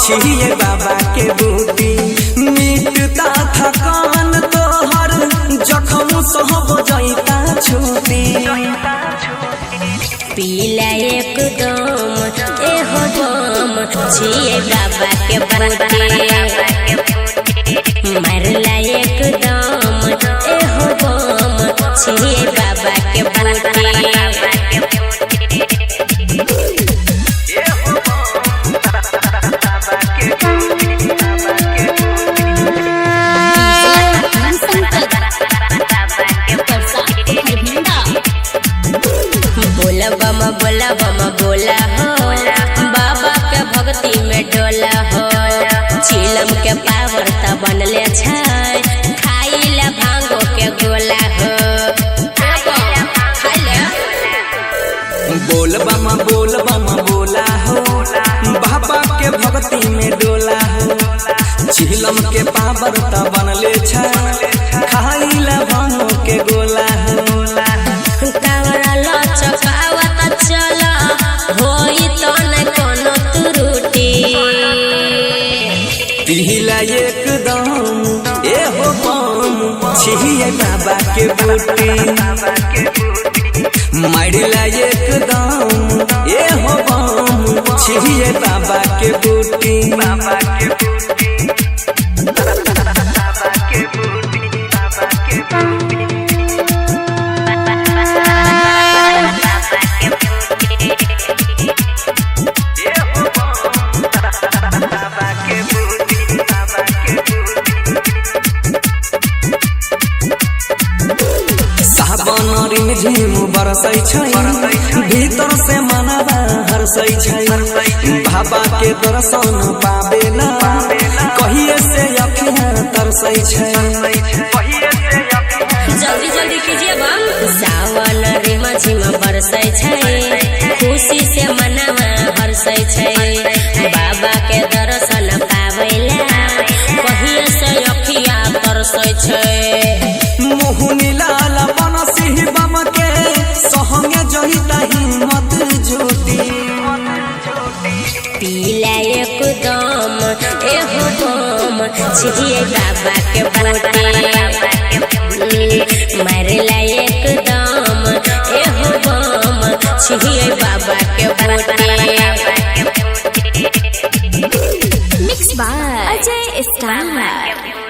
छिए बाबा के बूटी मिटता थकान तोहर जखम सब जैता छूटी पीला एकदम एहो बम छिए बाबा के बूटी मारला एकदम एहो बम छिए बाबा के बूटी बोला बम बोला हो बाबा के भक्ति में डोला हो चिलम के पावर त बनले छाय खाइला भांगो के गोला हो बोल बम बोला हो बाबा के भक्ति में डोला हो चिलम के पावर त बनले छाय खाइला भांगो के गोला हो कावरा लचकावत चल होई तो न कोनो त्रुटि पीला एकदम एहो बम छिए बाबा के बूटी मारला एकदम एहो बम छिए बाबा के बूटी सावन झिम बरसै छै भीतर से मनवा हर्षै छै बाबा के दर्शन पावेला कहिए से अखियां तरसै छै जल्दी जल्दी कीजिए बम सावन रिम झिम बरसै छै खुशी से मनवा हर्षै छै बाबा के दर्शन पावेला कहिए से अखियां तरसै छै मोहनी लाल बनसी बम के सहंगे जहिता हिम्मत जुटी पीला एकदम एहो बम छिए बाबा के बूटी मारला एकदम एहो बम छिए बाबा के बूटी मिक्स बाय अजय स्टार।